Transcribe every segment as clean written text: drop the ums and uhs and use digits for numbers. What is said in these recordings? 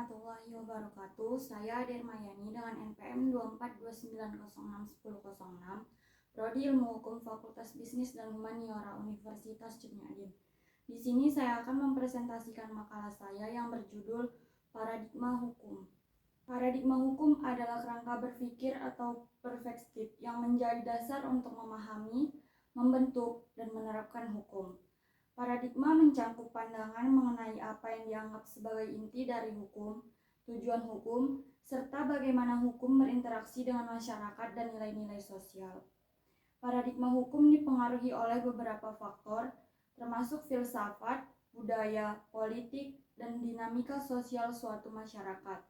warahmatullahi wabarakatuh. Saya Dermayani dengan NPM 242906106, Prodi Ilmu Hukum Fakultas Bisnis dan Humaniora Universitas Cutnyadin. Di sini saya akan mempresentasikan makalah saya yang berjudul Paradigma Hukum. Paradigma hukum adalah kerangka berpikir atau perspektif yang menjadi dasar untuk memahami, membentuk, dan menerapkan hukum. Paradigma mencakup pandangan mengenai apa yang dianggap sebagai inti dari hukum, tujuan hukum, serta bagaimana hukum berinteraksi dengan masyarakat dan nilai-nilai sosial. Paradigma hukum dipengaruhi oleh beberapa faktor, termasuk filsafat, budaya, politik, dan dinamika sosial suatu masyarakat.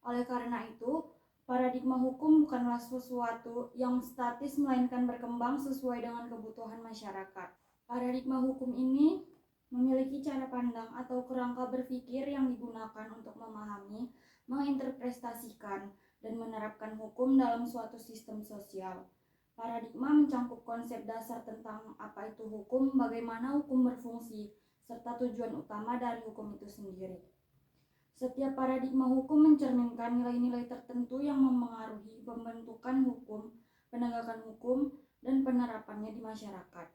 Oleh karena itu, paradigma hukum bukanlah sesuatu yang statis melainkan berkembang sesuai dengan kebutuhan masyarakat. Paradigma hukum ini memiliki cara pandang atau kerangka berpikir yang digunakan untuk memahami, menginterpretasikan, dan menerapkan hukum dalam suatu sistem sosial. Paradigma mencakup konsep dasar tentang apa itu hukum, bagaimana hukum berfungsi, serta tujuan utama dari hukum itu sendiri. Setiap paradigma hukum mencerminkan nilai-nilai tertentu yang memengaruhi pembentukan hukum, penegakan hukum, dan penerapannya di masyarakat.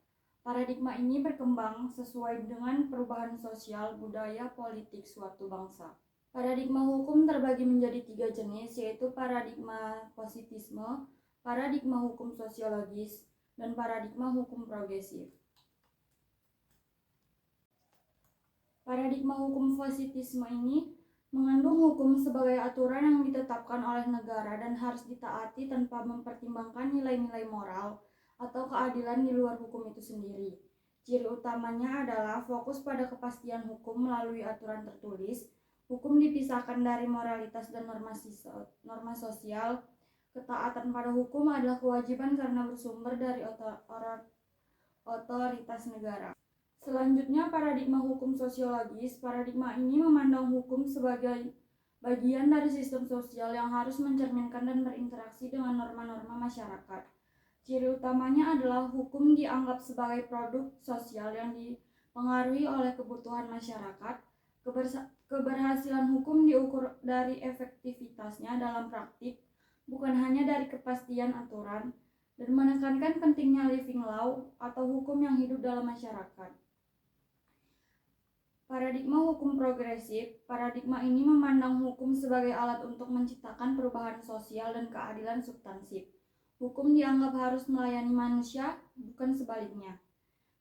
Paradigma ini berkembang sesuai dengan perubahan sosial, budaya, politik suatu bangsa. Paradigma hukum terbagi menjadi 3 jenis, yaitu paradigma positisme, paradigma hukum sosiologis, dan paradigma hukum progresif. Paradigma hukum positisme ini mengandung hukum sebagai aturan yang ditetapkan oleh negara dan harus ditaati tanpa mempertimbangkan nilai-nilai moral atau keadilan di luar hukum itu sendiri. Ciri utamanya adalah fokus pada kepastian hukum melalui aturan tertulis. Hukum dipisahkan dari moralitas dan norma sosial. Ketaatan pada hukum adalah kewajiban karena bersumber dari otoritas negara. Selanjutnya, paradigma hukum sosiologis. Paradigma ini memandang hukum sebagai bagian dari sistem sosial yang harus mencerminkan dan berinteraksi dengan norma-norma masyarakat. Ciri utamanya adalah hukum dianggap sebagai produk sosial yang dipengaruhi oleh kebutuhan masyarakat. Keberhasilan hukum diukur dari efektivitasnya dalam praktik, bukan hanya dari kepastian aturan, dan menekankan pentingnya living law atau hukum yang hidup dalam masyarakat. Paradigma hukum progresif. Paradigma ini memandang hukum sebagai alat untuk menciptakan perubahan sosial dan keadilan substansif. Hukum dianggap harus melayani manusia, bukan sebaliknya.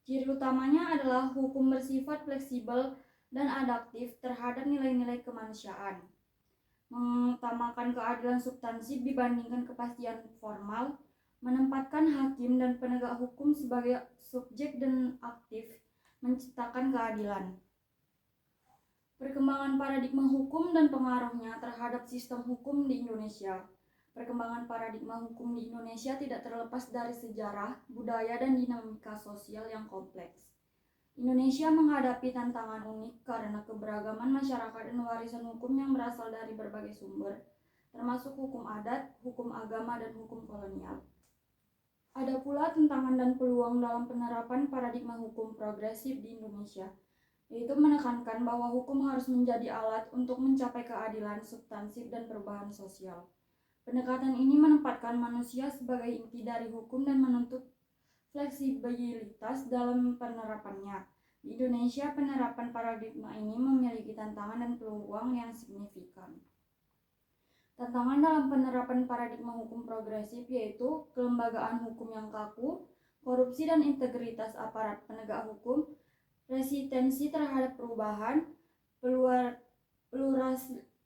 Ciri utamanya adalah hukum bersifat fleksibel dan adaptif terhadap nilai-nilai kemanusiaan, mengutamakan keadilan substansif dibandingkan kepastian formal, menempatkan hakim dan penegak hukum sebagai subjek dan aktif, menciptakan keadilan. Perkembangan paradigma hukum dan pengaruhnya terhadap sistem hukum di Indonesia. Perkembangan paradigma hukum di Indonesia tidak terlepas dari sejarah, budaya, dan dinamika sosial yang kompleks. Indonesia menghadapi tantangan unik karena keberagaman masyarakat dan warisan hukum yang berasal dari berbagai sumber, termasuk hukum adat, hukum agama, dan hukum kolonial. Ada pula tantangan dan peluang dalam penerapan paradigma hukum progresif di Indonesia, yaitu menekankan bahwa hukum harus menjadi alat untuk mencapai keadilan substansif dan perubahan sosial. Pendekatan ini menempatkan manusia sebagai inti dari hukum dan menuntut fleksibilitas dalam penerapannya. Di Indonesia, penerapan paradigma ini memiliki tantangan dan peluang yang signifikan. Tantangan dalam penerapan paradigma hukum progresif yaitu kelembagaan hukum yang kaku, korupsi dan integritas aparat penegak hukum, resistensi terhadap perubahan,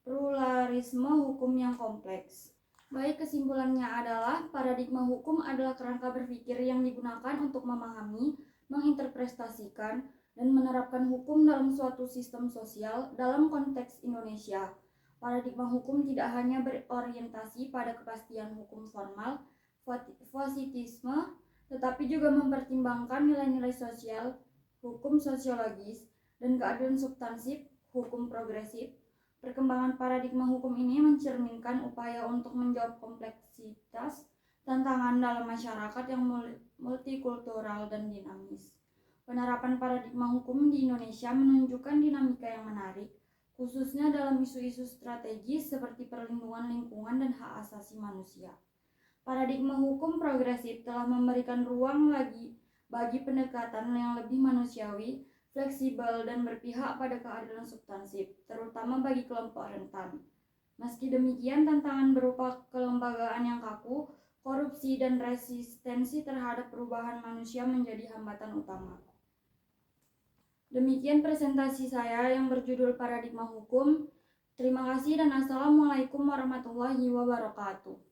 pluralisme hukum yang kompleks. Baik, kesimpulannya adalah paradigma hukum adalah kerangka berpikir yang digunakan untuk memahami, menginterpretasikan, dan menerapkan hukum dalam suatu sistem sosial. Dalam konteks Indonesia, paradigma hukum tidak hanya berorientasi pada kepastian hukum formal, positisme, tetapi juga mempertimbangkan nilai-nilai sosial, hukum sosiologis, dan keadilan substansif, hukum progresif. Perkembangan paradigma hukum ini mencerminkan upaya untuk menjawab kompleksitas tantangan dalam masyarakat yang multikultural dan dinamis. Penerapan paradigma hukum di Indonesia menunjukkan dinamika yang menarik. khususnya dalam isu-isu strategis seperti perlindungan lingkungan dan hak asasi manusia. Paradigma hukum progresif telah memberikan ruang bagi pendekatan yang lebih manusiawi, fleksibel, dan berpihak pada keadilan substansif, terutama bagi kelompok rentan. Meski demikian, tantangan berupa kelembagaan yang kaku, korupsi, dan resistensi terhadap perubahan manusia menjadi hambatan utama. Demikian presentasi saya yang berjudul Paradigma Hukum. Terima kasih dan Assalamualaikum warahmatullahi wabarakatuh.